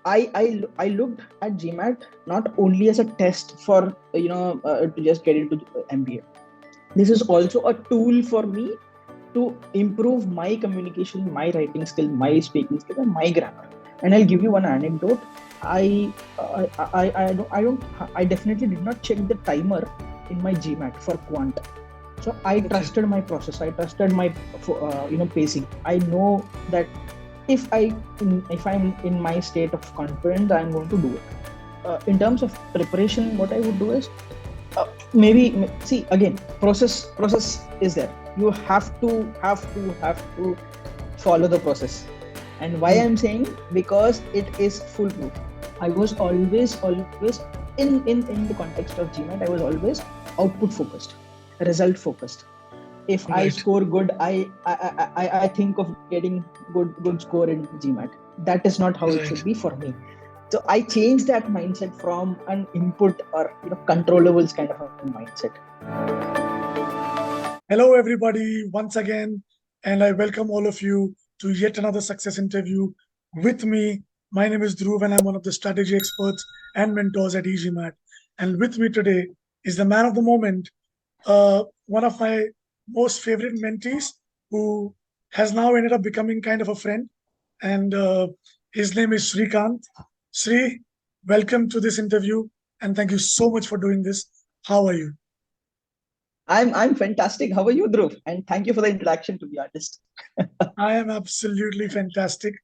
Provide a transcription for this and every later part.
I looked at GMAT not only as a test for to just get into MBA. This is also a tool for me to improve my communication, my writing skill, my speaking skill, and my grammar. And I'll give you one anecdote. I definitely did not check the timer in my GMAT for Quant. So I trusted my process. I trusted my pacing. I know that if I'm in my state of confidence, I'm going to do it. In terms of preparation, what I would do is maybe see again, process is there. You have to follow the process. And why I'm saying, because it is foolproof. I was always in the context of GMAT, I was always output focused, result focused. If I score good, I think of getting good score in GMAT. That is not how it should be for me. So I changed that mindset from an input or controllables kind of a mindset. Hello everybody once again, and I welcome all of you to yet another success interview with me. My name is Dhruv and I'm one of the strategy experts and mentors at e-GMAT. And with me today is the man of the moment, one of my most favorite mentees who has now ended up becoming kind of a friend. And his name is Srikanth. Sri, welcome to this interview and thank you so much for doing this. How are you? I'm fantastic. How are you, Dhruv? And thank you for the introduction, to be honest. I am absolutely fantastic.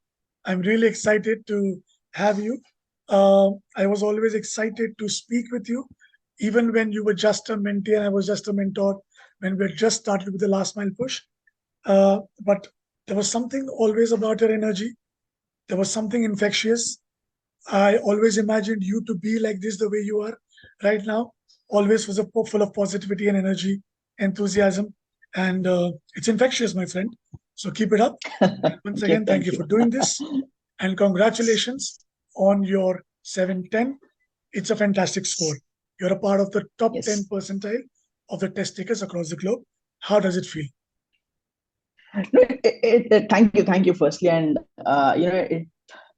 I'm really excited to have you. I was always excited to speak with you, even when you were just a mentee and I was just a mentor when we had just started with the last mile push. But there was something always about your energy. There was something infectious. I always imagined you to be like this, the way you are right now. Always was full of positivity and energy, enthusiasm, and it's infectious, my friend. So keep it up. Once again, thank you for doing this, and congratulations on your 710. It's a fantastic score. You're a part of the top 10 percentile of the test takers across the globe. How does it feel? No, thank you firstly, and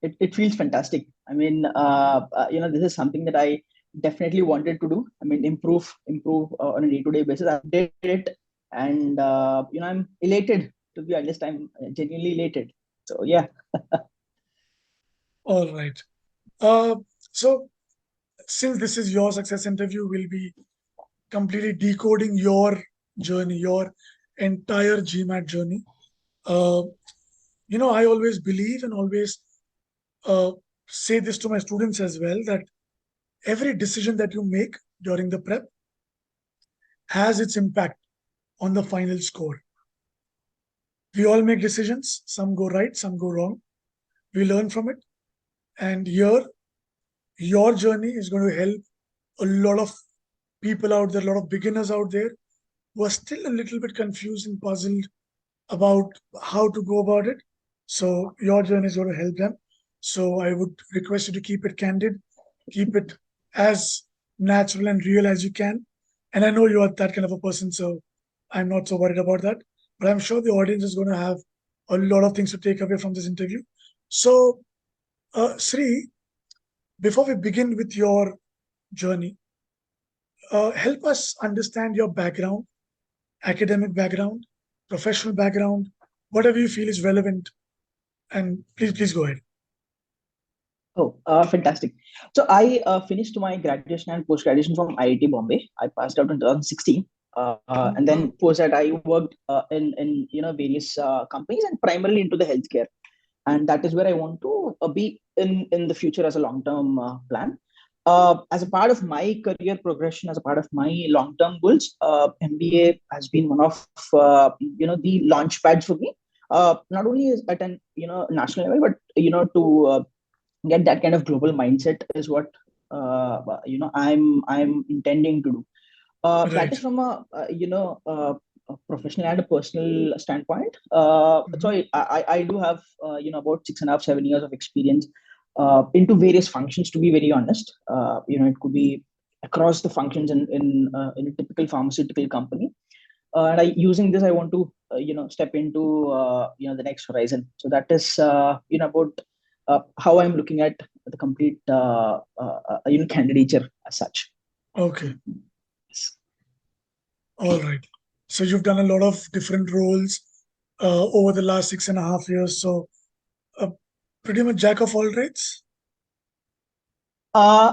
it feels fantastic. I mean, this is something that I definitely wanted to do. I mean, improve on a day-to-day basis. I did it, and I'm elated. To be honest, I'm genuinely elated. So yeah. All right. So since this is your success interview, we'll be completely decoding your journey, your entire GMAT journey. I always believe and always say this to my students as well, that every decision that you make during the prep has its impact on the final score. We all make decisions. Some go right, some go wrong. We learn from it. And here, your journey is going to help a lot of people out there, a lot of beginners out there who are still a little bit confused and puzzled about how to go about it. So your journey is going to help them. So I would request you to keep it candid, keep it as natural and real as you can. And I know you are that kind of a person, so I'm not so worried about that. But I'm sure the audience is going to have a lot of things to take away from this interview. So, Sri, before we begin with your journey, help us understand your background, academic background, professional background, whatever you feel is relevant. And please go ahead. Oh, fantastic. So I finished my graduation and post-graduation from IIT Bombay. I passed out in 2016. And then post that I worked in various companies and primarily into the healthcare. And that is where I want to be in the future as a long-term plan. As a part of my career progression, as a part of my long-term goals, MBA has been one of the launch pads for me. Not only is at an national level, but to get that kind of global mindset is what I'm intending to do. Right. That is from a professional and a personal standpoint. So I do have about 6.5 7 years of experience into various functions. To be very honest, it could be across the functions in a typical pharmaceutical company. And using this, I want to step into the next horizon. So that is about how I'm looking at the complete candidature as such. Okay. All right. So you've done a lot of different roles over the last 6.5 years. So pretty much jack of all trades.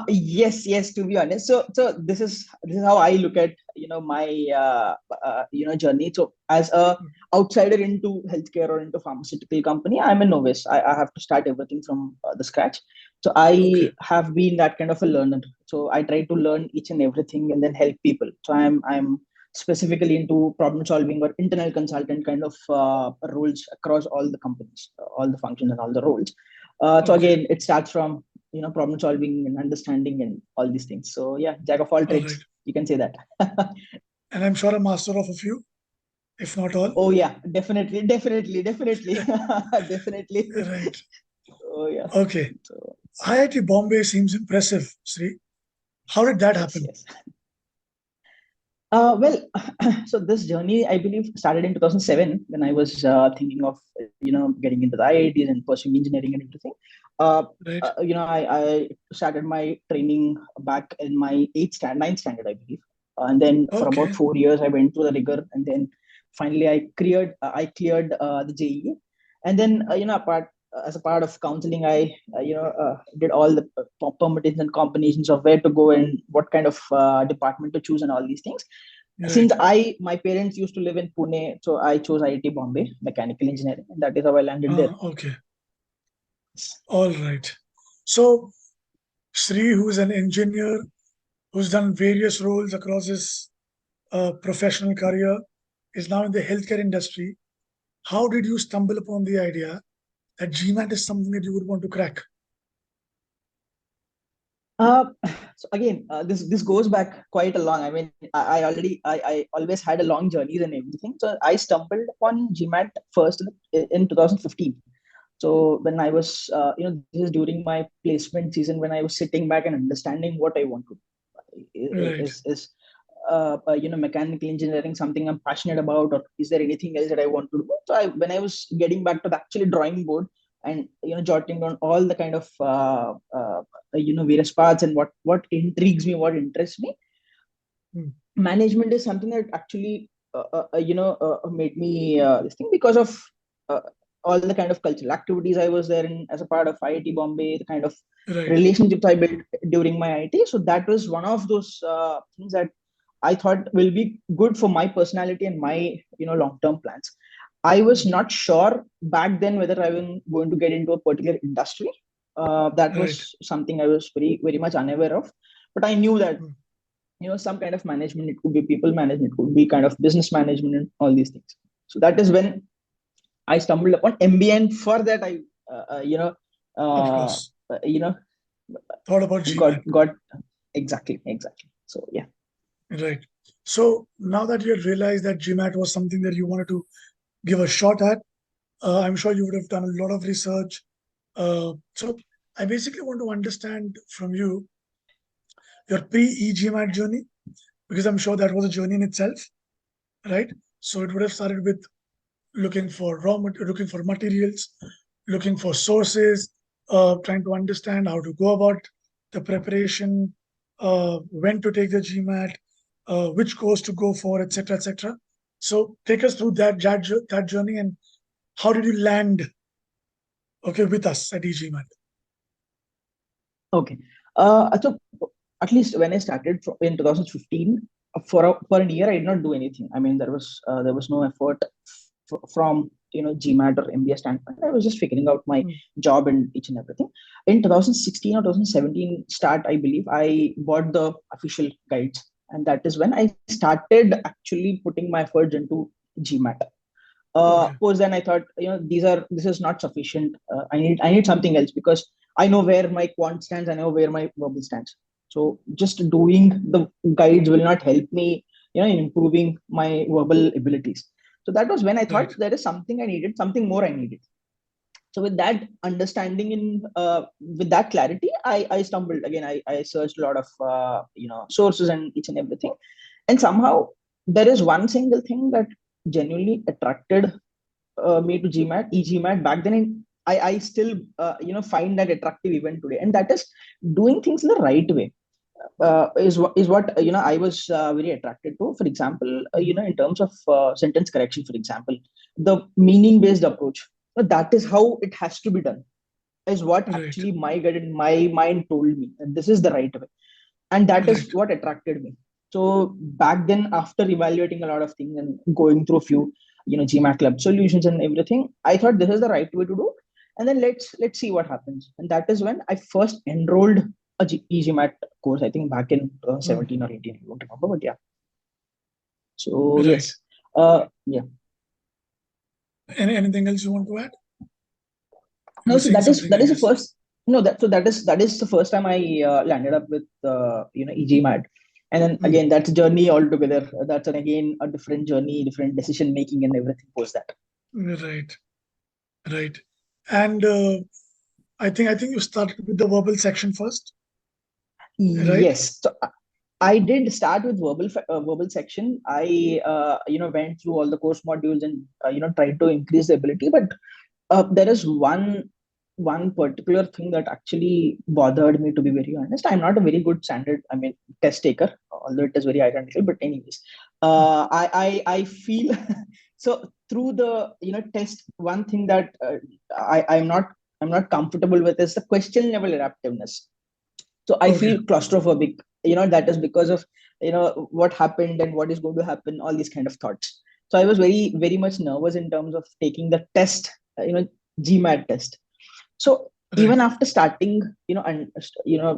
Yes, to be honest. So this is how I look at my journey. So as a outsider into healthcare or into pharmaceutical company, I'm a novice. I have to start everything from the scratch. So I have been that kind of a learner. So I try to learn each and everything and then help people. So I'm specifically into problem solving or internal consultant kind of roles across all the companies, all the functions and all the roles. So again, it starts from problem solving and understanding and all these things. So yeah, jack of all trades, you can say that. And I'm sure a master of a few, if not all. Oh yeah, definitely definitely Right. Oh yeah. Okay. So IIT Bombay seems impressive, Sri. How did that happen? Yes. Well, so this journey, I believe, started in 2007 when I was thinking of, getting into the IITs and pursuing engineering and everything. Right. I started my training back in my ninth standard, I believe. And then for about 4 years, I went through the rigor. And then finally, I cleared the JEE. And then, as a part of counseling, I did all the permutations and combinations of where to go and what kind of department to choose and all these things. Right. Since my parents used to live in Pune, so I chose IIT Bombay, mechanical engineering, and that is how I landed there. Okay. All right. So Sri, who's an engineer, who's done various roles across his professional career, is now in the healthcare industry. How did you stumble upon the idea that GMAT is something that you would want to crack? So again, this goes back quite a long. I mean, I always had a long journeys and everything. So I stumbled upon GMAT first in 2015. So when I was, this is during my placement season when I was sitting back and understanding what I want to do. Is mechanical engineering something I'm passionate about, or is there anything else that I want to do? So when I was getting back to the actually drawing board and jotting down all the kind of various parts and what intrigues me, what interests me, management is something that actually made me this thing because of all the kind of cultural activities I was there in as a part of IIT Bombay, the kind of relationships I built during my IIT. So that was one of those things that I thought will be good for my personality and my long-term plans. I was not sure back then whether I was going to get into a particular industry. That was something I was very, very much unaware of. But I knew that some kind of management, it could be people management, it could be kind of business management and all these things. So that is when I stumbled upon MBA, and for that I thought about GMAT. Got exactly. So yeah. Right. So now that you realized that GMAT was something that you wanted to give a shot at, I'm sure you would have done a lot of research. So I basically want to understand from you your pre-e-GMAT journey, because I'm sure that was a journey in itself, right? So it would have started with looking for materials, looking for sources, trying to understand how to go about the preparation, when to take the GMAT, which course to go for, etc., etc. So take us through that journey, and how did you land with us at e-GMAT? Okay. So at least when I started in 2015, for a year I did not do anything. I mean, there was no effort from GMAT or MBA standpoint. I was just figuring out my job and each and everything. In 2016 or 2017 start, I believe, I bought the official guides, and that is when I started actually putting my efforts into GMAT. Post then I thought, this is not sufficient. I need something else, because I know where my quant stands, I know where my verbal stands. So just doing the guides will not help me, in improving my verbal abilities. So that was when I thought there is something I needed, something more I needed. So with that understanding and with that clarity, I stumbled again. I searched a lot of sources and each and everything, and somehow there is one single thing that genuinely attracted me to GMAT, e-GMAT back then. I still find that attractive even today, and that is doing things in the right way. Is what I was very attracted to. For example, in terms of sentence correction, for example, the meaning based approach, that is how it has to be done, is what Right. actually my gut and my mind told me, and this is the right way, and that is Right. what attracted me. So back then, after evaluating a lot of things and going through a few GMAT club solutions and everything, I thought this is the right way to do, and then let's see what happens. And that is when I first enrolled e-GMAT course, I think back in Mm. 2017 or 18, I don't remember, but yeah. So Right. yes, yeah. Anything else you want to add? You No, were so saying something, that I is the guess. first. No, that is the first time I landed up with e-GMAT, and then Mm. again that's a journey altogether. That's again a different journey, different decision making, and everything post that. Right. Right. And I think you started with the verbal section first, right? Yes, so I did start with verbal section. I went through all the course modules and tried to increase the ability, but there is one particular thing that actually bothered me, to be very honest. I'm not a very good standard, I mean, test taker, although it is very identical. But anyways, Mm. I feel so through the test. One thing that I'm not comfortable with is the question level adaptiveness. So I Okay. feel claustrophobic. That is because of what happened and what is going to happen, all these kind of thoughts. So I was very very much nervous in terms of taking the test, GMAT test. So Right. even after starting and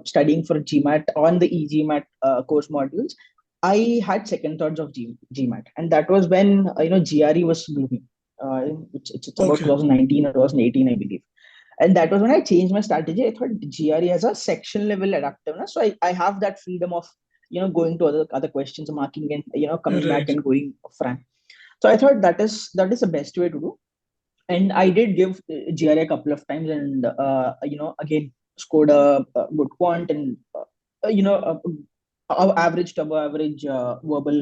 studying for GMAT on the e-GMAT course modules, I had second thoughts of GMAT, and that was when GRE was blooming. It's about Okay. 2019 or 2018, I believe. And that was when I changed my strategy. I thought GRE has a section level adaptiveness, so I have that freedom of going to other questions, marking, and coming back Right. and going frank. So I thought that is the best way to do. And I did give GRE a couple of times, and again scored a good quant and average to above average verbal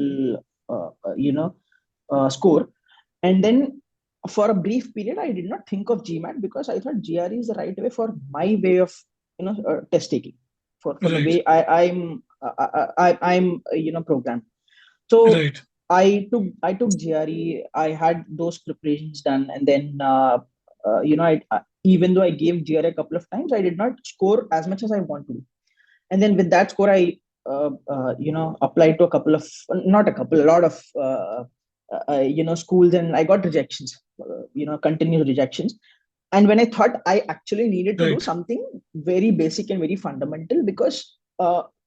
score. And then for a brief period, I did not think of GMAT because I thought GRE is the right way for my way of test taking, for the Right. way I'm programmed. So Right. I took GRE. I had those preparations done, and then even though I gave GRE a couple of times, I did not score as much as I want to. And then with that score, I applied to a couple of, not a couple, a lot of schools, and I got rejections, continuous rejections. And when I thought I actually needed to do Right. something very basic and very fundamental, because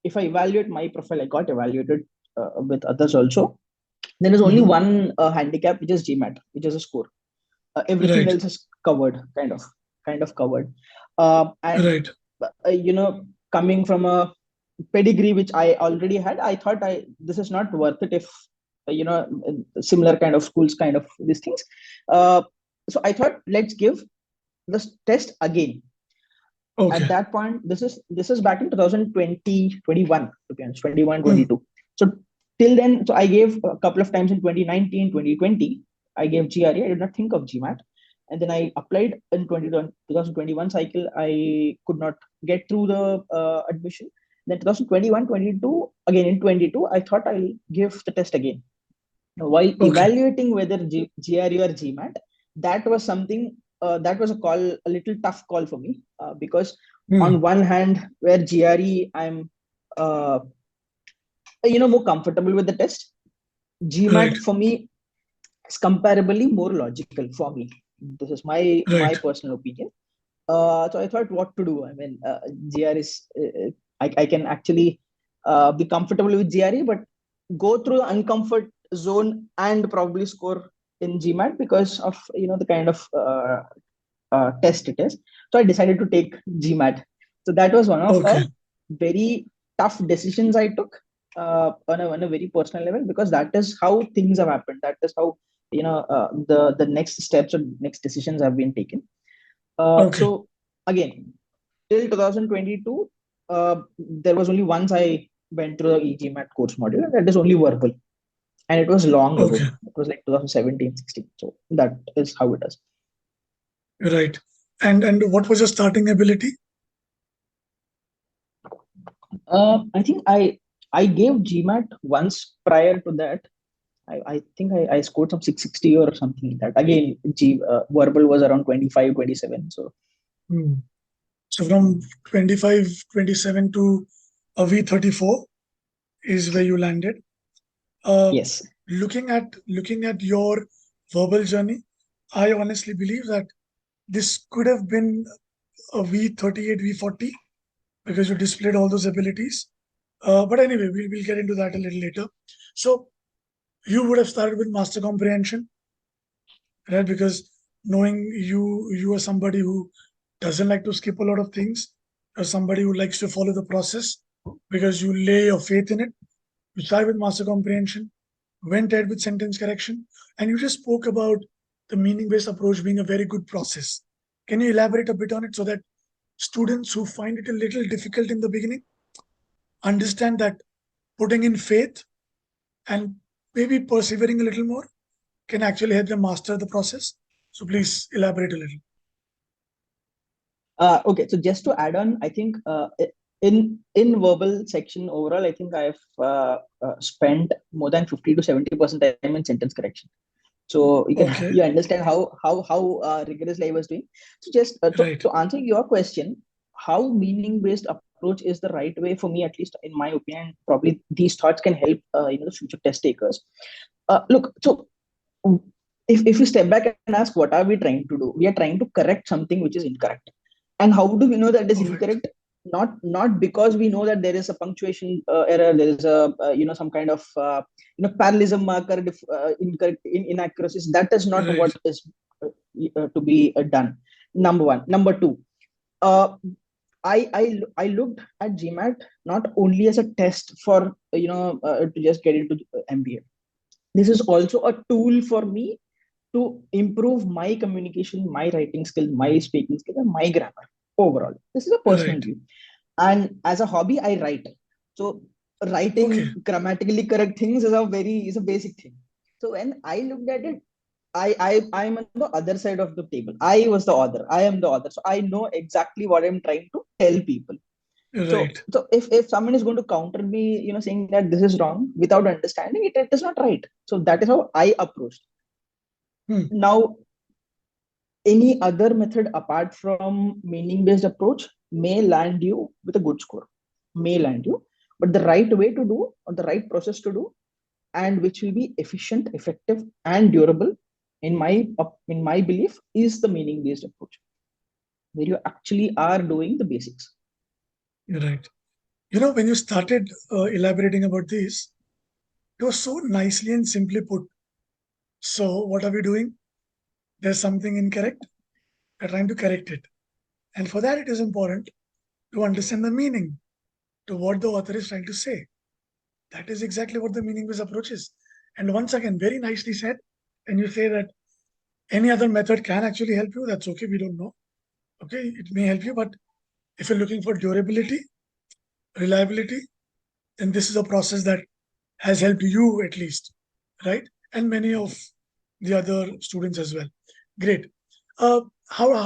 if I evaluate my profile, I got evaluated with others also. There is only Hmm. one handicap, which is GMAT, which is a score. Everything Right. else is covered, kind of covered. And Right. coming from a pedigree which I already had, I thought this is not worth it if similar kind of schools, kind of these things. Uh, so I thought, let's give this test again. At Okay. that point, this is back in 2020, 21, to be honest, 21, Mm. 22. So till then, so I gave a couple of times in 2019, 2020. I gave GRE. I did not think of GMAT. And then I applied in 2021 cycle. I could not get through the admission. Then 2021, 22, again in 22, I thought I'll give the test again. Now, while Okay. evaluating whether GRE or GMAT, that was something, that was a little tough call for me, because Mm. on one hand, where GRE, I'm uh, more comfortable with the test. GMAT Right. for me is comparably more logical for me. This is my Right. personal opinion. So I thought what to do. I mean, GRE is, I can actually be comfortable with GRE, but go through the uncomfort zone and probably score in GMAT because of the kind of test it is. So I decided to take GMAT. So that was one of a Okay. very tough decisions I took, on a very personal level, because that is how things have happened. That is how the next steps and next decisions have been taken. Okay. So again, till 2022, there was only once I went through the e-GMAT course module, and that is only verbal, and it was long ago. Okay. It was like 2017, 16. So that is how it is. Right. And what was your starting ability? I think I gave GMAT once prior to that. I think I scored some 660 or something like that. Again, verbal was around 25, 27. So Hmm. So from 25, 27 to a V34 is where you landed. yes. Looking at your verbal journey, I honestly believe that this could have been a V38, V40 because you displayed all those abilities. But anyway, we'll get into that a little later. So you would have started with master comprehension, right? Because knowing you are somebody who doesn't like to skip a lot of things, or somebody who likes to follow the process because you lay your faith in it. You started with master comprehension, went ahead with sentence correction, and you just spoke about the meaning-based approach being a very good process. Can you elaborate a bit on it so that students who find it a little difficult in the beginning understand that putting in faith and maybe persevering a little more can actually help them master the process? So please elaborate a little. Okay, so just to add on, I think in verbal section overall, I think I've spent more than 50 to 70% time in sentence correction. So you can Okay, you understand how rigorously I was doing. So just right, to answer your question, how meaning based approach is the right way for me, at least in my opinion. Probably these thoughts can help the future test takers. Look, so if you step back and ask what are we trying to do, we are trying to correct something which is incorrect. And how do we know that is perfect, incorrect? Not because we know that there is a punctuation error, there is a some kind of parallelism marker, incorrect inaccuracies. That is not right, what is to be done. Number one. Number two, uh, I looked at GMAT not only as a test for to just get into MBA. This is also a tool for me to improve my communication, my writing skill, my speaking skill, and my grammar overall. This is a personal right. view. And as a hobby, I write. So Okay, writing grammatically correct things is a basic thing. So when I looked at it, I'm on the other side of the table. I was the author. I am the author. So I know exactly what I'm trying to tell people. So right. if someone is going to counter me, saying that this is wrong without understanding it, it is not right. So that is how I approached. Hmm. Now, any other method apart from meaning based approach may land you with a good score, may land you, but the right way to do or the right process to do, and which will be efficient, effective, and durable, in my belief, is the meaning based approach, where you actually are doing the basics. You're right. When you started elaborating about this, it was so nicely and simply put. So, what are we doing? There's something incorrect. We're trying to correct it. And for that, it is important to understand the meaning to what the author is trying to say. That is exactly what the meaning-based approach is. And once again, very nicely said. And you say that any other method can actually help you. That's okay. We don't know. Okay, it may help you, but if you're looking for durability, reliability, then this is a process that has helped you at least, right? And many of the other students as well. Great. How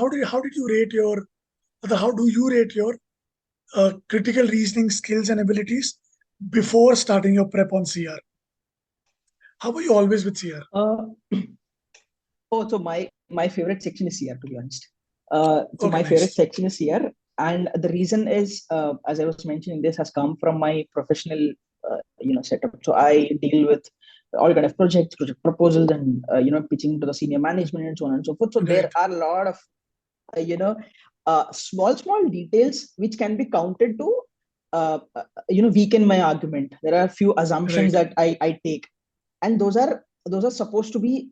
did you rate your how do you rate your critical reasoning skills and abilities before starting your prep on CR? How were you always with CR? Uh, Oh, so my favorite section is CR, to be honest. So Okay, my favorite nice. section is CR, and the reason is, as I was mentioning, this has come from my professional, setup. So I deal with all kind of projects, project proposals, and pitching to the senior management and so on and so forth. So there Right. are a lot of small details which can be counted to weaken my argument. There are a few assumptions Right. that I take, and those are supposed to be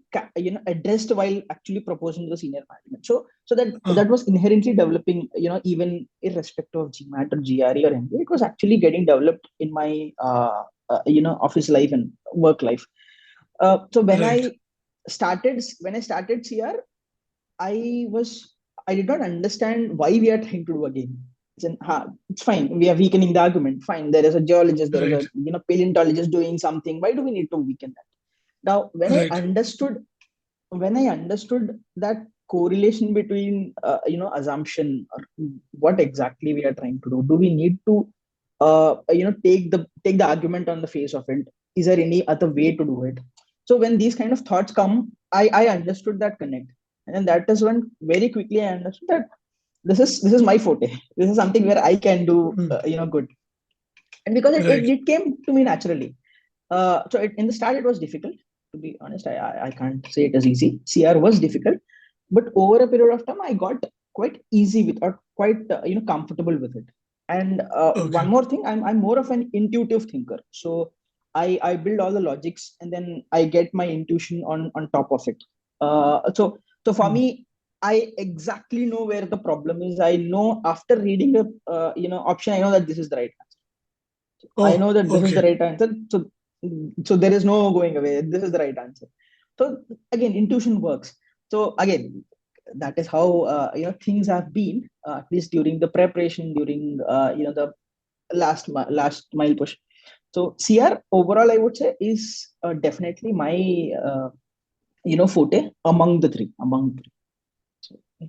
addressed while actually proposing to the senior management. So that was inherently developing, even irrespective of GMAT or GRE or MBA. It was actually getting developed in my office life and work life. So when Right. I started CR, I did not understand why we are trying to do again. It's fine. We are weakening the argument. Fine. There is a geologist, there is Right. a paleontologist doing something. Why do we need to weaken that? Now, Right. when I understood that, correlation between assumption or what exactly we are trying to do. Do we need to take the argument on the face of it? Is there any other way to do it? So when these kind of thoughts come, I understood that connect, and that is when very quickly I understood that this is my forte. This is something where I can do good, and because it came to me naturally. In the start, it was difficult. To be honest, I can't say it is easy. CR was difficult, but over a period of time, I got quite easy with, or quite comfortable with it. And one more thing, I'm more of an intuitive thinker. So I build all the logics, and then I get my intuition on top of it. So for me, I exactly know where the problem is. I know after reading the option, I know that this is the right answer. I know that this is the right answer. So there is no going away. This is the right answer. So again, intuition works. So again, that is how things have been, at least during the preparation, during the last mile push. So CR overall, I would say, is definitely my forte among the three. So, yeah.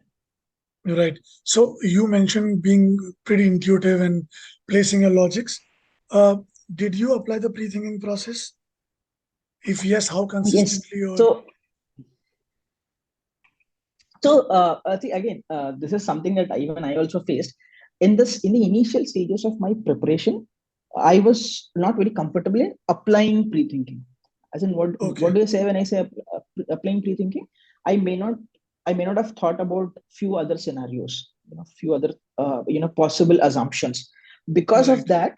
Right. So you mentioned being pretty intuitive and placing your logics. Did you apply the pre-thinking process? If yes, how consistently? Yes. See, again, this is something that even I also faced in the initial stages of my preparation. I was not very comfortable in applying pre-thinking. As in, what do you say when I say applying pre-thinking? I may not have thought about few other scenarios, few other possible assumptions. Because of that,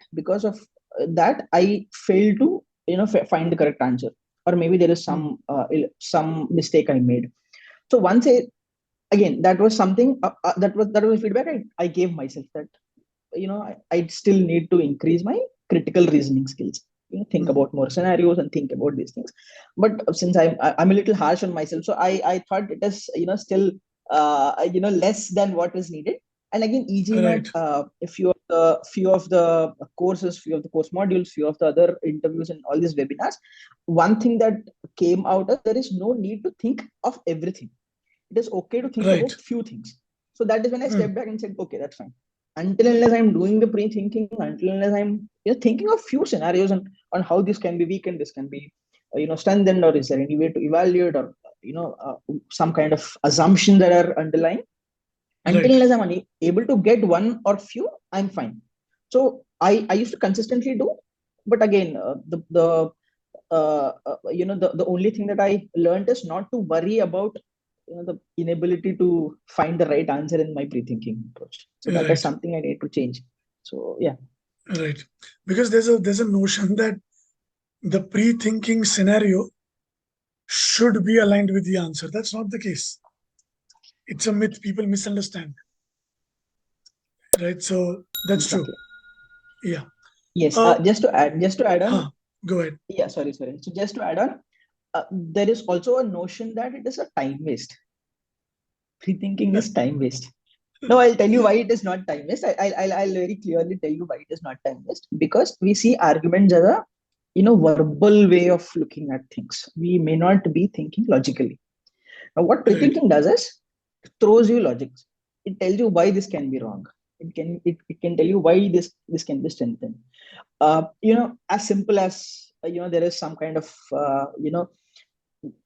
I failed to find the correct answer, or maybe there is some mistake I made. So once again, that was something that was feedback I gave myself, that I still need to increase my critical reasoning skills, think about more scenarios and think about these things. But since I'm a little harsh on myself, so I thought it is still less than what is needed. And again, e-GMAT, a few of the courses, few of the course modules, few of the other interviews and all these webinars, one thing that came out is there is no need to think of everything. It is okay to think about few things. So that is when I stepped back and said, okay, that's fine. Until unless I'm doing the pre-thinking, until unless I'm thinking of few scenarios on how this can be weakened, this can be strengthened, or is there any way to evaluate, or some kind of assumption that are underlying. Until unless I'm able to get one or few, I'm fine. So I used to consistently do, but again, the only thing that I learned is not to worry about the inability to find the right answer in my pre-thinking approach. So that is something I need to change. So yeah. Right. Because there's a notion that the pre-thinking scenario should be aligned with the answer. That's not the case. It's a myth people misunderstand. Right. So that's true. Yeah. Yes. Just to add on. Go ahead. Yeah. Sorry. So just to add on, there is also a notion that it is a time waste. Pre-thinking is time waste. No, I'll tell you why it is not time waste. I'll very clearly tell you why it is not time waste. Because we see arguments as a verbal way of looking at things. We may not be thinking logically. Now, what pre-thinking does is it throws you logics. It tells you why this can be wrong. It can tell you why this can be strengthened. As simple as there is some kind of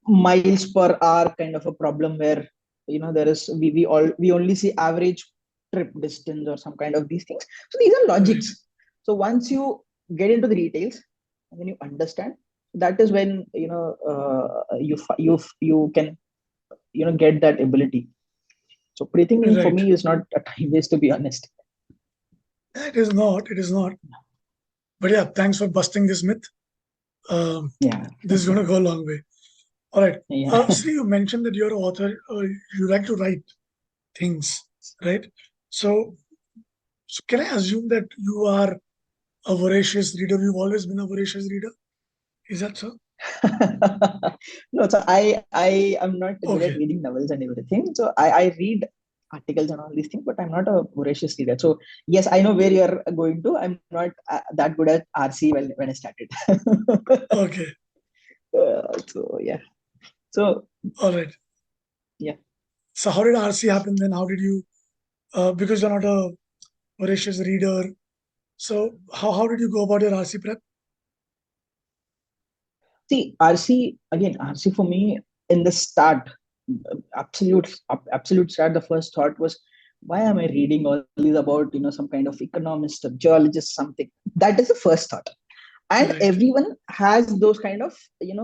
miles per hour kind of a problem where there is we only see average trip distance or some kind of these things. So these are logics. So once you get into the details and then you understand, that is when you can get that ability. So pre-thinking for me is not a time waste, to be honest. It is not. But yeah, thanks for busting this myth. This is going to go a long way. All right. Sri, you mentioned that you're an author. You like to write things, right? So can I assume that you are a voracious reader? You've always been a voracious reader. Is that so? No, so I am not good at reading novels and everything. So I read articles and all these things, but I'm not a voracious reader. So yes, I know where you're going to. I'm not that good at RC when I started. Okay. So yeah. So all right. Yeah. So how did RC happen then? How did you, because you're not a voracious reader, so how did you go about your RC prep? See, RC for me in the start, absolute start, the first thought was, why am I reading all these about, some kind of economist or geologist, something? That is the first thought. And Right. everyone has those kind of,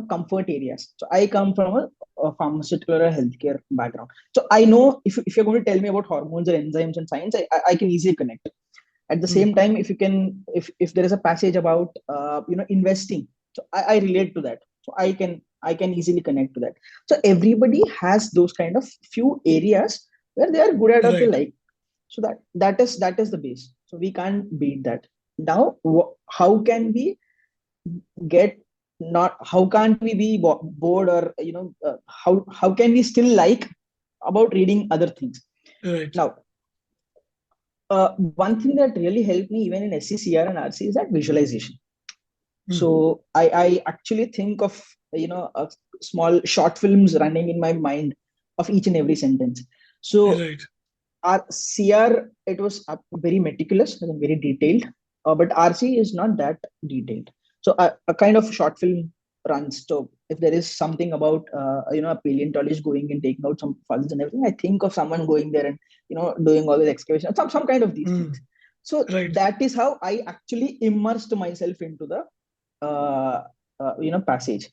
comfort areas. So I come from a pharmaceutical or a healthcare background. So I know if you're going to tell me about hormones or enzymes and science, I can easily connect. At the Hmm. same time, if there is a passage about investing, so I relate to that. So I can easily connect to that. So everybody has those kind of few areas where they are good at or they Right. like. So that is the base. So we can't beat that. Now how can we get, not how can't we be bored, or how can we still like about reading other things? Right. Now, one thing that really helped me even in SCCR and RC is that visualization. Hmm. So I actually think of, small short films running in my mind of each and every sentence. So Right. our CR, it was very meticulous and very detailed, but RC is not that detailed. So a kind of short film runs. So if there is something about a paleontologist going and taking out some fossils and everything, I think of someone going there and doing all this excavation, some kind of these Hmm. things. So Right. that is how I actually immersed myself into the passage.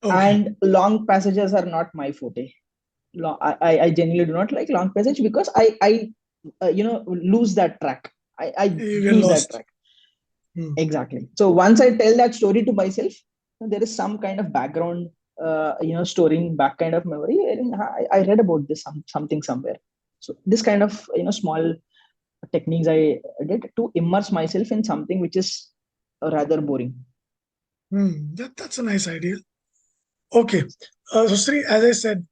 Okay. And long passages are not my forte. I genuinely do not like long passage because I lose that track. I You get lose that lost. track. Hmm. Exactly. So once I tell that story to myself, there is some kind of background, storing back kind of memory. And I read about this something somewhere. So this kind of small techniques I did to immerse myself in something which is rather boring. That's a nice idea. Okay. So Sri, as I said,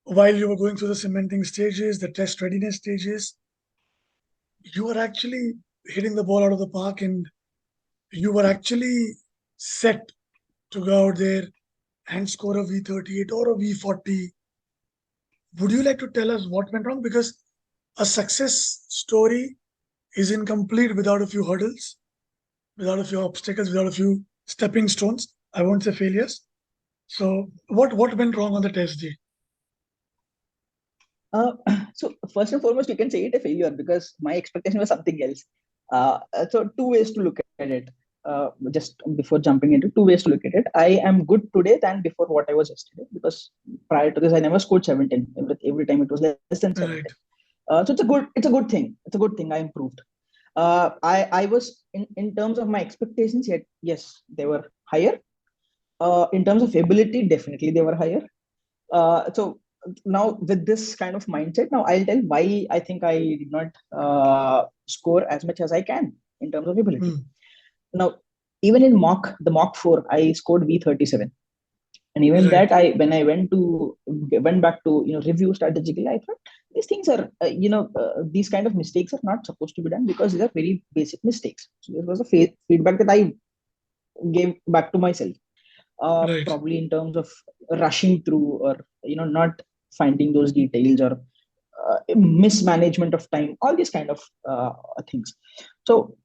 while you were going through the cementing stages, the test readiness stages, you were actually hitting the ball out of the park and you were actually set to go out there and score a V38 or a V40. Would you like to tell us what went wrong? Because a success story is incomplete without a few hurdles, without a few obstacles, without a few stepping stones. I won't say failures. So, what went wrong on the test day? Uh, so first and foremost, you can say it a failure because my expectation was something else. So two ways to look at it. Just before jumping into two ways to look at it, I am good today than before what I was yesterday because prior to this I never scored 17. Every time it was less than 17. Right. So it's a good thing. It's a good thing. I improved. I was in terms of my expectations. Yet yes, they were higher. In terms of ability, definitely they were higher. So now with this kind of mindset, now I'll tell why I think I did not score as much as I can in terms of ability. Hmm. Now, even in the mock 4, I scored V37. And even Right. that, I went back to review strategically. I thought these things are these kind of mistakes are not supposed to be done because these are very basic mistakes. So this was a feedback that I gave back to myself. Right. Probably in terms of rushing through, or not finding those details, or mismanagement of time, all these kind of things. So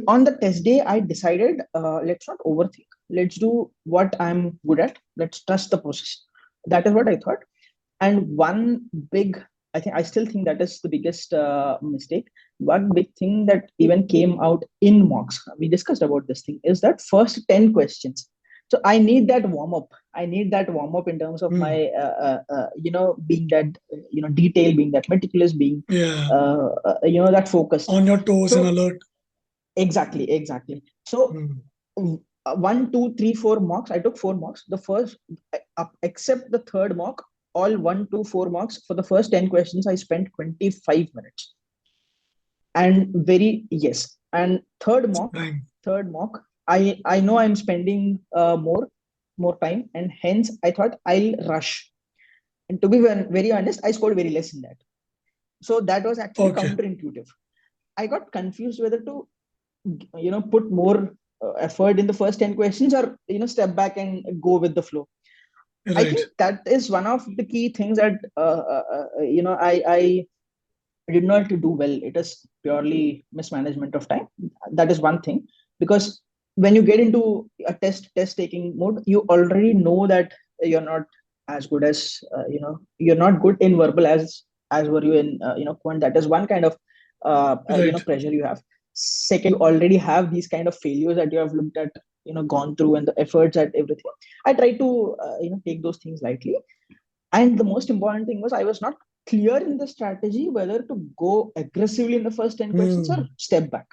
on the test day I decided, let's not overthink, let's do what I'm good at, let's trust the process. That is what I thought. And one big, I still think that is the biggest mistake. One big thing that even came out in mocks, we discussed about this thing, is that first 10 questions. So I need that warm up. I need that warm up in terms of Hmm. my being that detail, being that meticulous, being Yeah. that focused. On your toes and So alert. exactly. So Hmm. 1, 2, 3, 4 mocks. I took 4 mocks. The first, except the third mock, all 1, 2, 4 mocks for the first 10 questions, I spent 25 minutes. And very yes. And Time. third mock, I know I'm spending more time, and hence I thought I'll rush. And to be very honest, I scored very less in that. So that was actually Okay. counterintuitive. I got confused whether to put more effort in the first 10 questions, or step back and go with the flow. I Right. think that is one of the key things that I did not do well. It is purely mismanagement of time. That is one thing, because when you get into a test taking mode, you already know that you're not as good as you're not good in verbal as were you in quant. That is one kind of Right. pressure you have. Second, you already have these kind of failures that you have looked at, gone through, and the efforts at everything. I try to take those things lightly. And the most important thing was I was not clear in the strategy whether to go aggressively in the first 10 questions or Hmm. step back.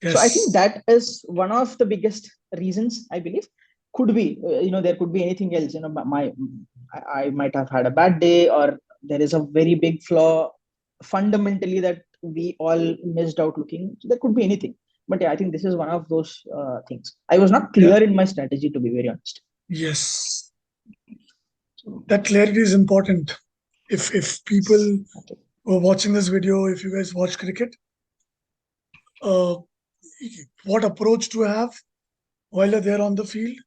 So I think Yes. that is one of the biggest reasons, I believe. Could be, there could be anything else. I might have had a bad day, or there is a very big flaw fundamentally that we all missed out looking. So there could be anything. But yeah, I think this is one of those things. I was not Yeah. clear in my strategy, to be very honest. Yes. So, That clarity is important. If people okay. who are watching this video, if you guys watch cricket, uh, what approach to have while they're there on the field,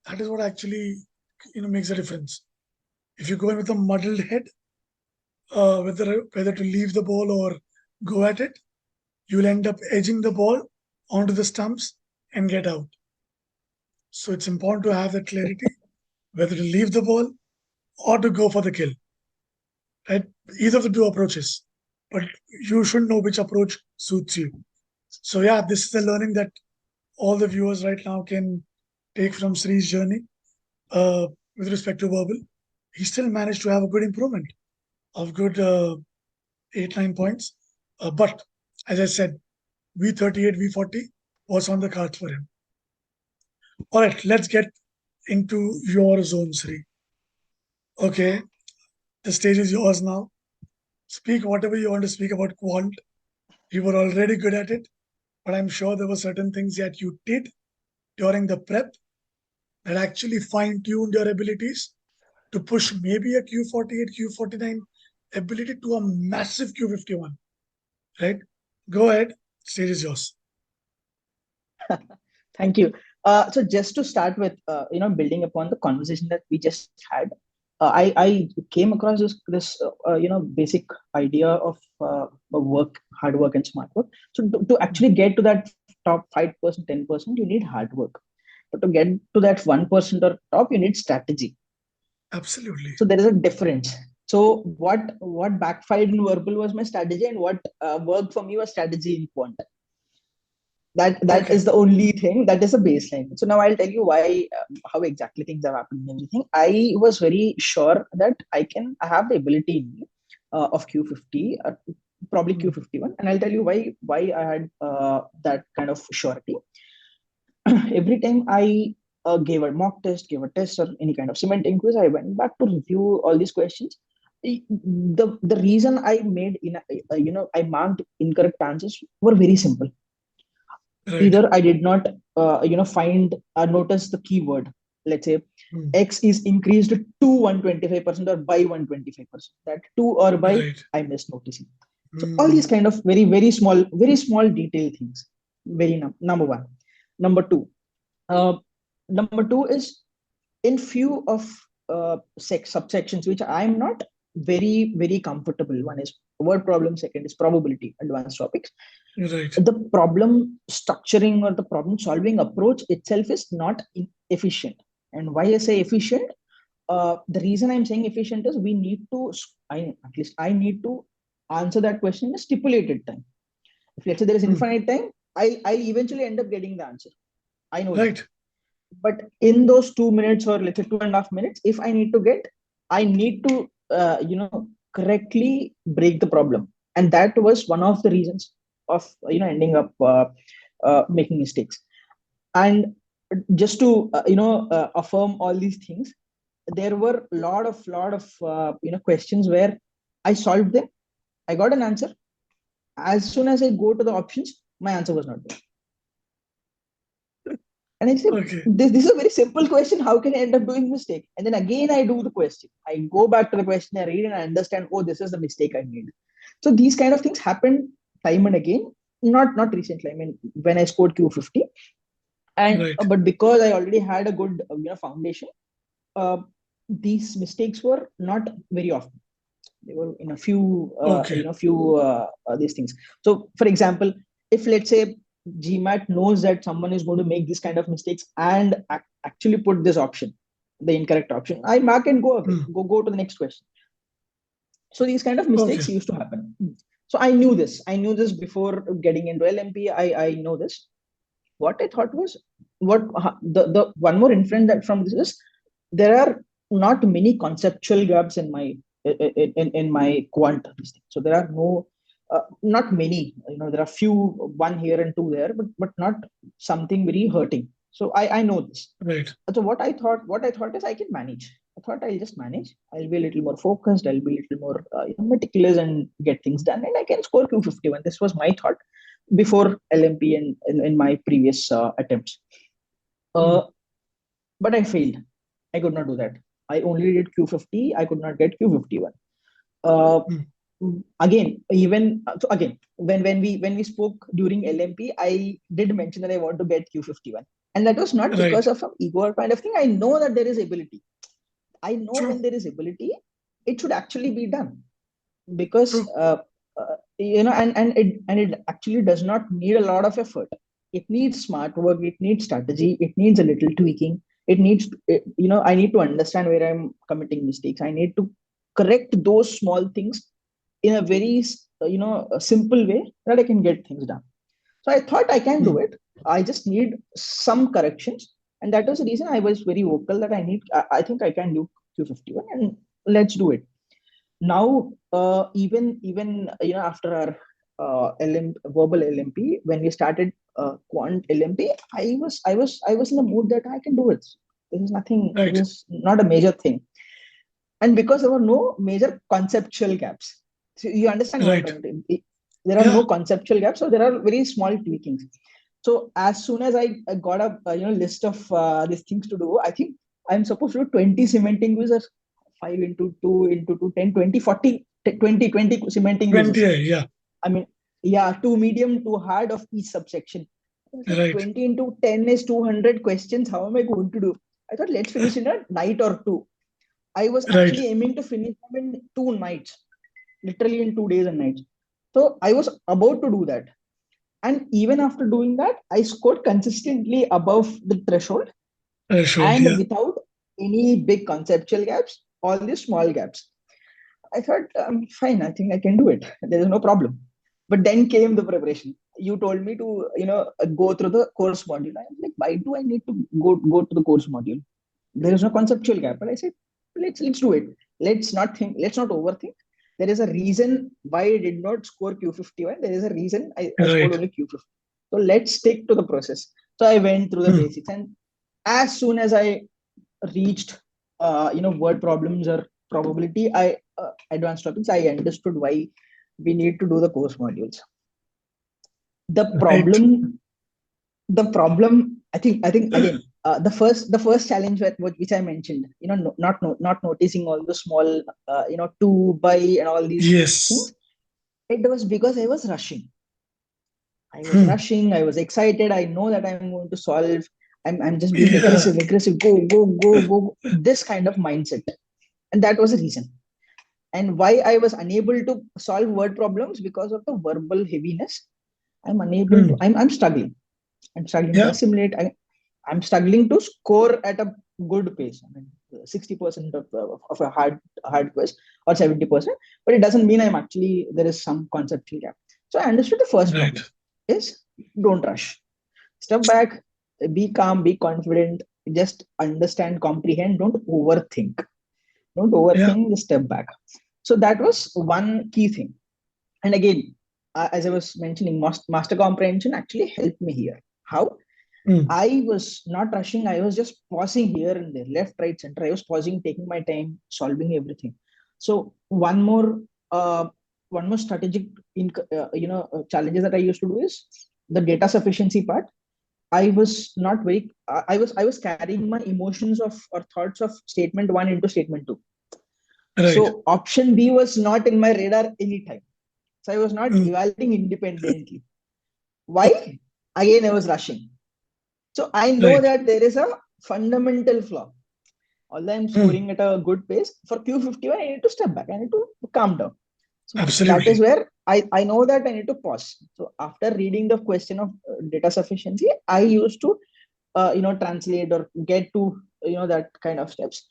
that is what actually makes a difference. If you go in with a muddled head, whether to leave the ball or go at it, you'll end up edging the ball onto the stumps and get out. So it's important to have that clarity, whether to leave the ball or to go for the kill. Right? Either of the two approaches, but you should know which approach suits you. So yeah, this is the learning that all the viewers right now can take from Sri's journey with respect to verbal. He still managed to have a good improvement of good 8-9 points. But as I said, V38, V40 was on the cards for him. All right, let's get into your zone, Sri. Okay, the stage is yours now. Speak whatever you want to speak about quant. You were already good at it, but I'm sure there were certain things that you did during the prep that actually fine-tuned your abilities to push maybe a Q48, Q49 ability to a massive Q51, right? Go ahead, stage is yours. Thank you. So just to start with, building upon the conversation that we just had, I came across this basic idea of work, hard work, and smart work. So to actually get to that top 5%, 10%, you need hard work. But to get to that 1% or top, you need strategy. Absolutely. So there is a difference. So what backfired in verbal was my strategy, and what worked for me was strategy in quant. That Okay. is the only thing, that is a baseline. So now I'll tell you why, how exactly things have happened and everything. I was very sure that I have the ability in me, of Q50, probably Hmm. Q51, and I'll tell you why I had that kind of surety. Every time I gave a mock test, gave a test, or any kind of cementing quiz, I went back to review all these questions. The reason I made I marked incorrect answers were very simple. Right. Either I did not find or notice the keyword. Let's say Hmm. X is increased to 125% or by 125%. That to or by Right. I missed noticing. So all these Hmm. kind of very small detail things. Number one. Number two. Uh, Number two is in few of subsections which I'm not very comfortable. One is word problem. Second is probability, advanced topics. Right. The problem structuring or the problem solving approach itself is not efficient. And why I say efficient, the reason I'm saying efficient is we need to, at least I need to answer that question in a stipulated time. If let's say there is Hmm. infinite time, I eventually end up getting the answer. I know that. Right. But in those 2 minutes, or let's say 2.5 minutes, if I need to get, I need to correctly break the problem. And that was one of the reasons of ending up making mistakes. And just to affirm all these things, there were a lot of questions where I solved them, I got an answer. As soon as I go to the options, my answer was not there. And I say, Okay. this is a very simple question. How can I end up doing mistake? And then again, I do the question. I go back to the question, I read, and I understand, oh, this is the mistake I made. So these kind of things happen time and again. Not recently. I mean, when I scored Q50, and Right. but because I already had a good foundation, these mistakes were not very often. They were in a few, Okay. these things. So, for example, if let's say GMAT knows that someone is going to make this kind of mistakes and actually put this option, the incorrect option, I mark and go away, go to the next question. So these kind of Okay. mistakes used to happen. So I knew this. I knew this before getting into LMP. I know this. What I thought was, the one more inference that from this is, there are not many conceptual gaps in my quant. So there are not many. There are few, one here and two there, but not something very hurting. So I know this. Right. So what I thought is, I can manage. I thought I'll just manage. I'll be a little more focused. I'll be a little more meticulous and get things done, and I can score Q51. This was my thought before LMP and in my previous attempts. But I failed. I could not do that. I only did Q50. I could not get Q51. Uh, Again, when we spoke during LMP, I did mention that I want to get Q51, and that was not Right. because of some ego kind of thing. I know that there is ability. I know True. when there is ability, it should actually be done, because True. and it actually does not need a lot of effort. It needs smart work, it needs strategy, it needs a little tweaking. It needs, I need to understand where I'm committing mistakes. I need to correct those small things in a very a simple way, that I can get things done. So I thought I can do it. I just need some corrections, and that was the reason I was very vocal that I think I can do Q51, and let's do it. Now, even after our verbal LMP, when we started quant LMP, I was in the mood that I can do it. This is nothing. Right. This is not a major thing, and because there were no major conceptual gaps. So you understand what I'm Right. trying to do. There are Yeah. no conceptual gaps, so there are very small tweakings. So as soon as I got a list of these things to do, I think I'm supposed to do 20 cementing quizzes, 5 into 2 into 2, 10, 20, 40, 20 cementing 20. quizzes. Yeah. I mean, yeah, 2 medium, 2 hard of each subsection. I was like, Right. 20 into 10 is 200 questions. How am I going to do? I thought, let's finish in a night or two. I was Right. actually aiming to finish them in 2 nights, literally in 2 days and nights. So I was about to do that. And even after doing that, I scored consistently above the threshold, Threshold. and Yeah. without any big conceptual gaps, all these small gaps. I thought, fine, I think I can do it. There is no problem. But then came the preparation. You told me to, go through the course module. I was like, why do I need to go to the course module? There is no conceptual gap. But I said, let's do it. Let's not think. Let's not overthink. There is a reason why I did not score Q51. There is a reason I scored Right. only Q50. So let's stick to the process. So I went through the basics, and as soon as I reached, word problems or probability, advanced topics, I understood why we need to do the course modules. The Right. problem, I think again, the first challenge which I mentioned, not noticing all the small, to buy and all these Yes. things. It was because I was rushing. I was excited. I know that I'm going to solve. I'm just being Yeah. aggressive, go, this kind of mindset. And that was the reason. And why I was unable to solve word problems, because of the verbal heaviness. I'm unable to, I'm struggling. I'm struggling to Yeah. assimilate. I'm struggling to score at a good pace. I mean, 60% of a hard quiz, or 70%, but it doesn't mean there is some conceptual gap. So I understood the first Right. problem is, don't rush. Step back, be calm, be confident, just understand, comprehend, don't overthink. Don't Yeah. overthink, just step back. So that was one key thing. And again, as I was mentioning, master comprehension actually helped me here. How? I was not rushing. I was just pausing here and there, left, right, center. I was pausing, taking my time, solving everything. So one more strategic, challenges that I used to do is the data sufficiency part. I was not very. I was carrying my emotions of or thoughts of statement one into statement two. Right. So option B was not in my radar anytime. So I was not evaluating independently. Why? Again, I was rushing. So I know Right. that there is a fundamental flaw. although I'm scoring at a good pace, for Q51, I need to step back. I need to calm down. So that is Absolutely. where I know that I need to pause. So after reading the question of data sufficiency, I used to translate or get to that kind of steps,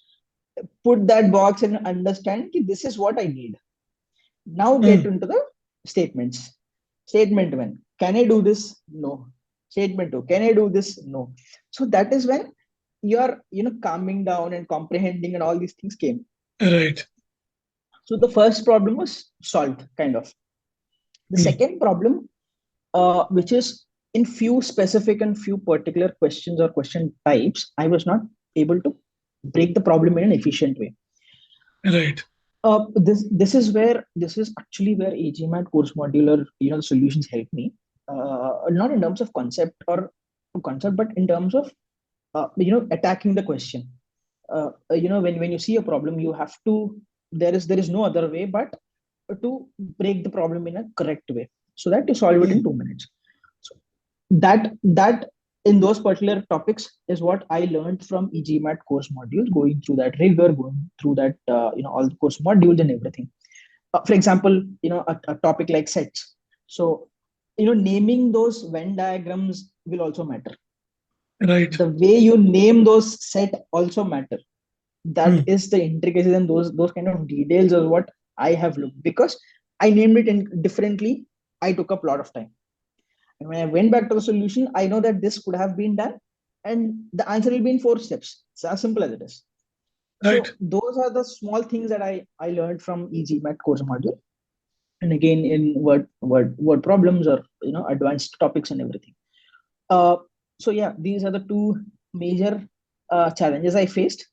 put that box and understand that this is what I need. Now get into the statements. Statement one, can I do this? No. Statement two, can I do this? No. So that is when you're calming down and comprehending and all these things came. Right. So the first problem was solved, kind of. The second problem, which is in few specific and few particular questions or question types, I was not able to break the problem in an efficient way. Right. This is actually where e-GMAT course modular solutions help me, not in terms of concept, but in terms of attacking the question. When you see a problem, you have to, there is no other way but to break the problem in a correct way, so that you solve it in 2 minutes. So that in those particular topics is what I learned from e-GMAT course modules, going through that rigor, going through that all the course modules and everything. For example, a topic like sets. So naming those Venn diagrams will also matter. Right. The way you name those set also matter. That is the intricacies and those kind of details are what I have looked, because I named it differently. I took up a lot of time, and when I went back to the solution, I know that this could have been done, and the answer will be in 4 steps. It's as simple as it is. Right. So those are the small things that I learned from e-GMAT course module, and again in word problems or advanced topics and everything. So yeah, these are the two major challenges I faced.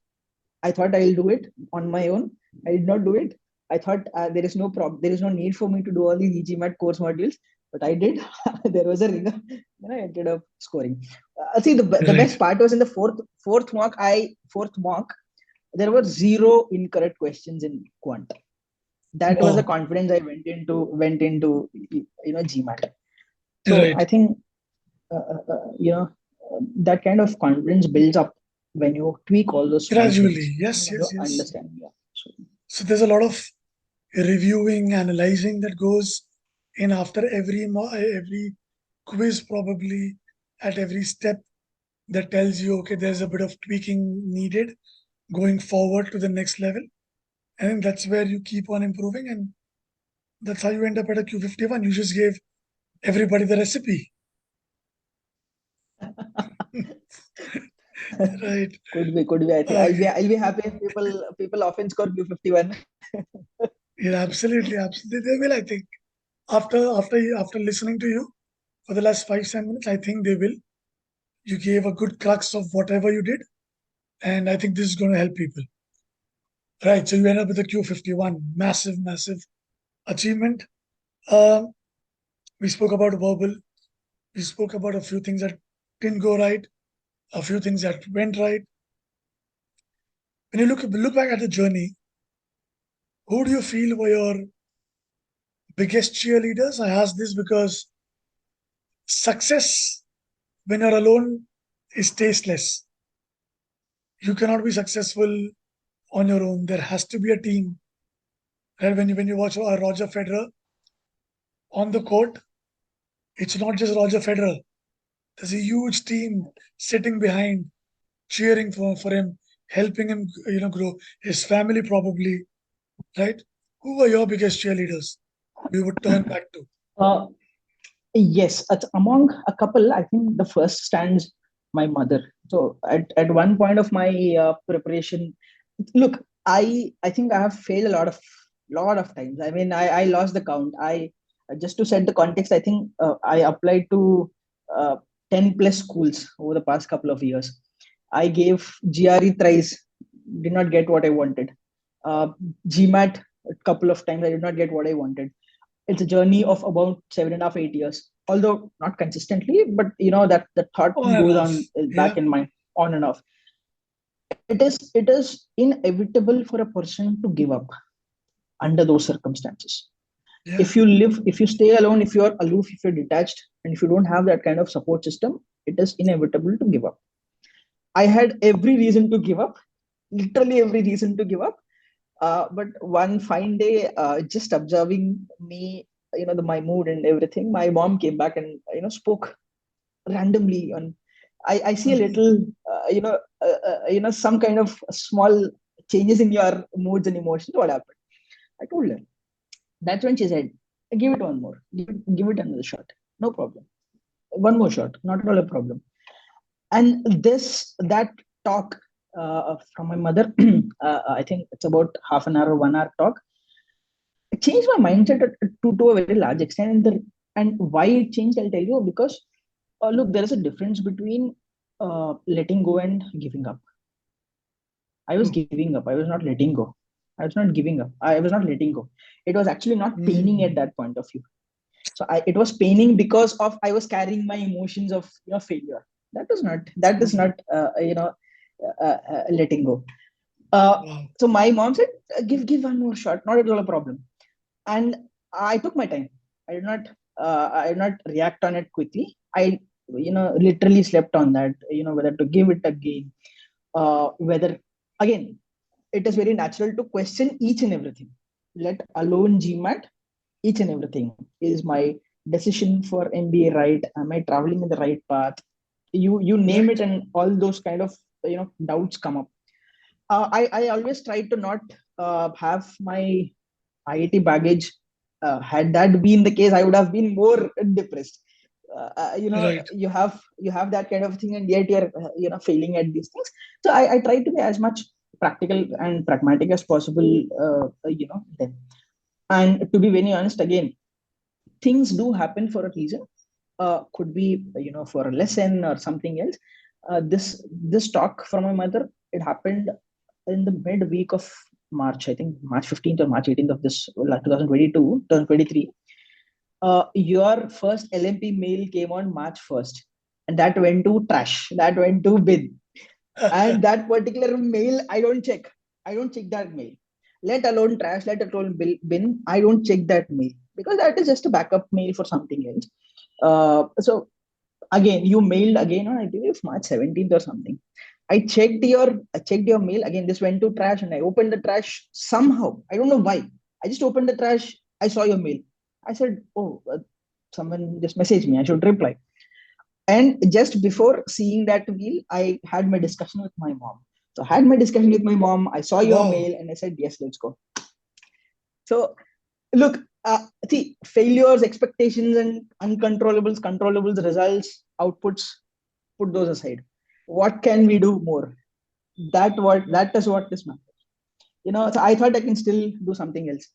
I thought I'll do it on my own. I did not do it. I thought there is no problem. There is no need for me to do all these e-GMAT course modules, but I did. There was a rigor, and I ended up scoring. See, the best part was in the fourth mock. There were 0 incorrect questions in quant. That was the confidence I went into GMAT. So Right. I think that kind of confidence builds up when you tweak all those small Gradually. things. Yes. When Yes. you Yes. understand. Yeah. So there's a lot of reviewing, analyzing that goes in after every quiz, probably at every step, that tells you, okay, there's a bit of tweaking needed going forward to the next level. I think that's where you keep on improving, and that's how you end up at a Q51. You just gave everybody the recipe. Right. Could be. I think Okay. I'll be happy if people often score Q51. Yeah, absolutely, absolutely. They will, I think. After listening to you for the last 5-10 minutes, I think they will. You gave a good crux of whatever you did, and I think this is going to help people. Right. So you end up with a Q51, massive, massive achievement. Um, we spoke about verbal. We spoke about a few things that didn't go right, a few things that went right. When you look back at the journey, who do you feel were your biggest cheerleaders? I ask this because success when you're alone is tasteless. You cannot be successful on your own. There has to be a team. Right? When you watch Roger Federer on the court, it's not just Roger Federer. There's a huge team sitting behind, cheering for him, helping him, grow. His family probably, right? Who were your biggest cheerleaders? We would turn back to. Uh, yes, among a couple, I think the first stands my mother. So at one point of my preparation, look, I think I have failed a lot of times. I mean, I lost the count. I Just to set the context, I think I applied to uh, 10 plus schools over the past couple of years. I gave GRE thrice, did not get what I wanted. GMAT a couple of times, I did not get what I wanted. It's a journey of about 7.5, 8 years, although not consistently, but that the thought On and goes off. on Yeah. back in my on and off. It is inevitable for a person to give up under those circumstances. Yeah. If you stay alone, if you're aloof, if you're detached, and if you don't have that kind of support system, it is inevitable to give up. I had every reason to give up, literally every reason to give up. But one fine day, just observing me, my mood and everything, my mom came back and spoke randomly on. I see a little, some kind of small changes in your moods and emotions. What happened? I told her. That's when she said, "Give it one more. Give it another shot. No problem. One more shot. Not at all a problem." And that talk from my mother, I think it's about half an hour, 1 hour talk. It changed my mindset to a very large extent. And why it changed, I'll tell you, because look, there is a difference between letting go and giving up. I was giving up. I was not letting go. I was not giving up. I was not letting go. It was actually not paining at that point of view. So it was paining because of I was carrying my emotions of failure. That is not letting go. Wow. So my mom said, give one more shot, not at all a problem. And I took my time. I did not react on it quickly. I literally slept on that, whether to give it again, whether again, it is very natural to question each and everything, let alone GMAT. Each and everything is my decision for MBA, right? Am I traveling in the right path? You name Right. it, and all those kind of doubts come up. I always try to not have my IIT baggage. Had that been the case, I would have been more depressed. Right. You have that kind of thing, and yet you're failing at these things. So I try to be as much practical and pragmatic as possible. Then, and to be very honest, again, things do happen for a reason. Could be for a lesson or something else. This talk from my mother, it happened in the mid-week of March, I think March 15th or March 18th of this 2022, 2023. Your first LMP mail came on March 1st, and that went to trash. That went to bin. And that particular mail, I don't check that mail. Let alone trash, let alone bin. I don't check that mail because that is just a backup mail for something else. So again, you mailed again on I believe March 17th or something. I checked your mail again. This went to trash, and I opened the trash somehow. I don't know why. I just opened the trash. I saw your mail. I said, "Oh, someone just messaged me. I should reply." And just before seeing that mail, I had my discussion with my mom. So I had my discussion with my mom. I saw your Wow. mail, and I said, "Yes, let's go." So look, see, failures, expectations, and uncontrollables, controllables, results, outputs, put those aside. What can we do more? That is what this matters. So I thought I can still do something else,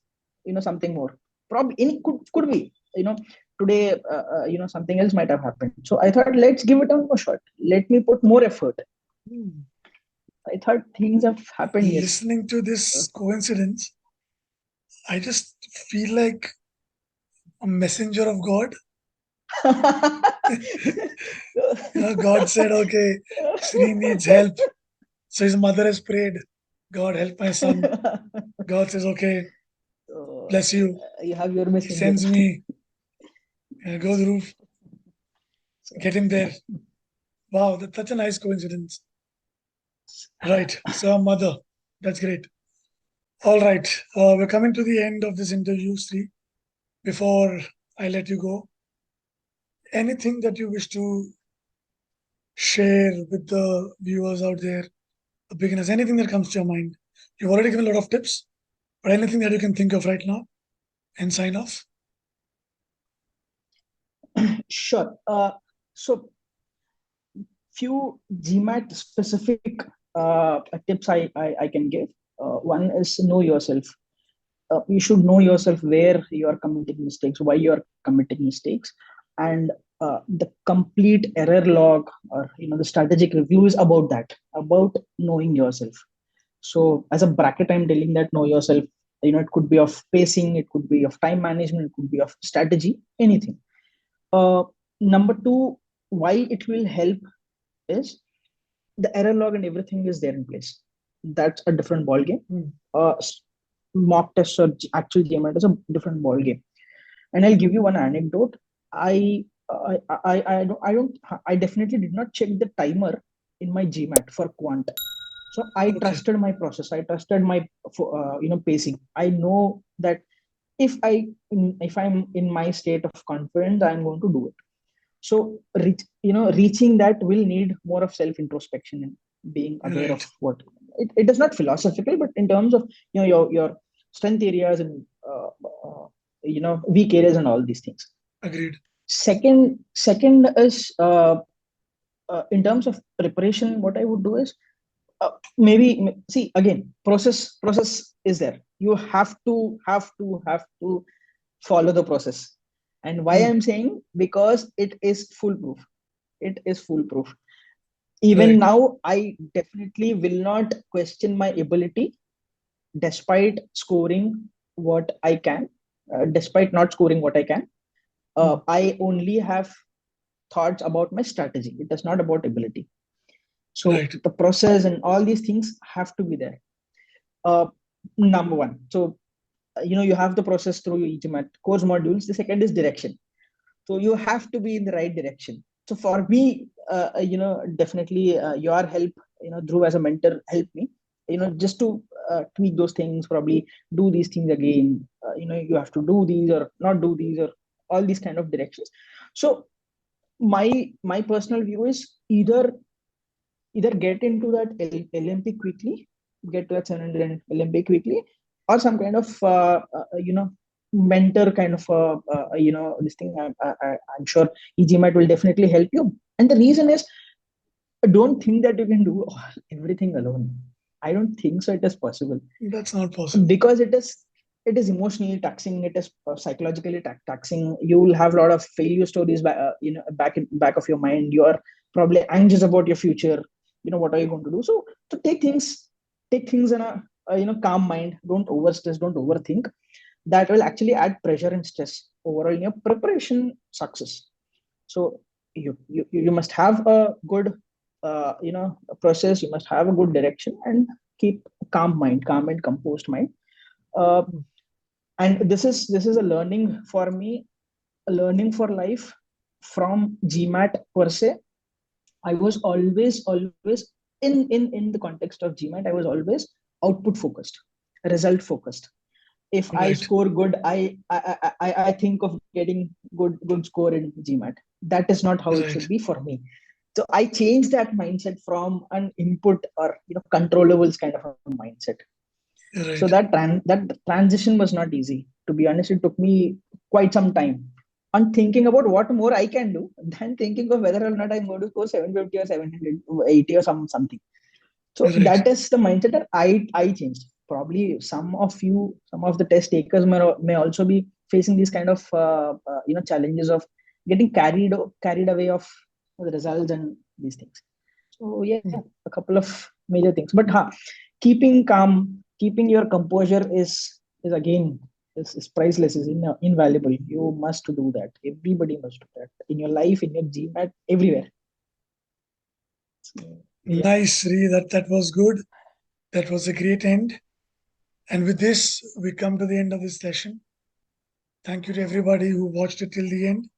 something more. Probably any could be, today, something else might have happened. So I thought, let's give it a more shot. Let me put more effort. I thought things have happened. Yes. Listening to this coincidence, I just feel like a messenger of God. God said, okay, Sri needs help. So his mother has prayed, God, help my son. God says, okay, So, bless you. you have your He messenger. sends me, go the roof, So, get him there. Wow, that's such a nice coincidence. Right. So, our mother. That's great. All right. We're coming to the end of this interview, Sri. Before I let you go, anything that you wish to share with the viewers out there, the beginners, anything that comes to your mind? You've already given a lot of tips, but anything that you can think of right now and sign off? sure. So few GMAT specific tips I can give. One is know yourself. You should know yourself, where you are committing mistakes, why you are committing mistakes, and the complete error log, or the strategic review is about that, about knowing yourself. So as a bracket, I'm telling that know yourself. It could be of pacing, it could be of time management, it could be of strategy, anything. Uh, Number two, why it will help is the error log and everything is there in place. That's a different ball game. Uh, Mock test or actual GMAT is a different ball game. And I'll give you one anecdote. I definitely did not check the timer in my GMAT for quant. So I trusted my process. I trusted my pacing. I know that if I'm in my state of confidence, I'm going to do it. So reaching that will need more of self introspection and being aware of what it is not philosophical, but in terms of your strength areas and weak areas and all these things. Agreed. Second is in terms of preparation, what I would do is maybe see again process is there. You have to follow the process. And why I'm saying, because it is foolproof. It is foolproof. Even now, I definitely will not question my ability despite scoring what I can, despite not scoring what I can. I only have thoughts about my strategy. It is not about ability. So the process and all these things have to be there. Number one. So, you have the process through e-GMAT course modules. The second is direction. So you have to be in the right direction. So for me, definitely your help, Dhruv as a mentor helped me, just to tweak those things, probably do these things again. You have to do these or not do these or all these kind of directions. So my personal view is either get into that Olympic quickly, get to that 700 Olympic quickly, or some kind of mentor kind of this thing. I'm sure e-GMAT will definitely help you. And the reason is, don't think that you can do everything alone. I don't think so. It is possible. That's not possible, because it is emotionally taxing. It is psychologically taxing. You will have a lot of failure stories back of your mind. You are probably anxious about your future. What are you going to do? So to take things in a calm mind. Don't over stress. Don't overthink. That will actually add pressure and stress overall in your preparation success. So you must have a good process. You must have a good direction and keep calm and composed mind. uh, and this is a learning for me, a learning for life from GMAT per se. I was always in the context of GMAT, I was always output focused, result focused. If I score good, I think of getting good score in GMAT. That is not how it should be for me. So I changed that mindset from an input or controllables kind of a mindset. So that transition was not easy. To be honest, it took me quite some time on thinking about what more I can do than thinking of whether or not I'm going to score 750 or 780 or something. So that is the mindset that I changed. Probably some of the test takers may also be facing these kind of challenges of getting carried away of the results and these things. So yeah, a couple of major things. But keeping calm, keeping your composure is again is priceless, is invaluable. You must do that. Everybody must do that in your life, in your GMAT, everywhere. So, yeah. Nice, Sri. That was good. That was a great end. And with this, we come to the end of this session. Thank you to everybody who watched it till the end.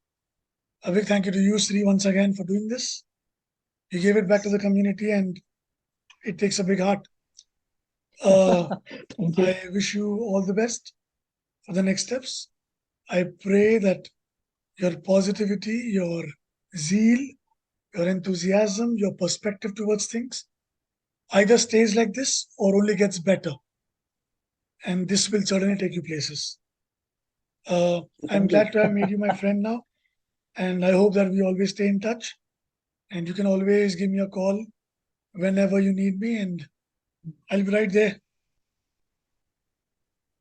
A big thank you to you, Sri, once again for doing this. You gave it back to the community, and it takes a big heart. I wish you all the best for the next steps. I pray that your positivity, your zeal, your enthusiasm, your perspective towards things either stays like this or only gets better. And this will certainly take you places. I'm glad to have made you my friend now. And I hope that we always stay in touch. And you can always give me a call whenever you need me, and I'll be right there.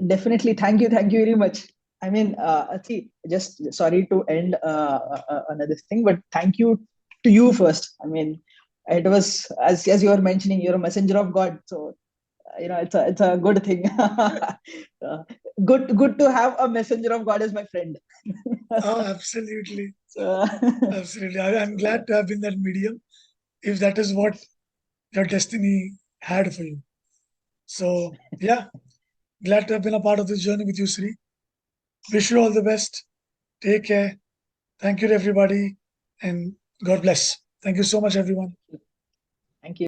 Definitely. Thank you very much. I mean, see, just sorry to end another thing, but thank you to you first. I mean, it was, as you were mentioning, you're a messenger of God. So it's a good thing. Good to have a messenger of God as my friend. Oh, absolutely. Absolutely. I'm glad to have been that medium, if that is what your destiny had for you. So yeah, glad to have been a part of this journey with you, Sri. Wish you all the best. Take care. Thank you to everybody, and God bless. Thank you so much, everyone. Thank you.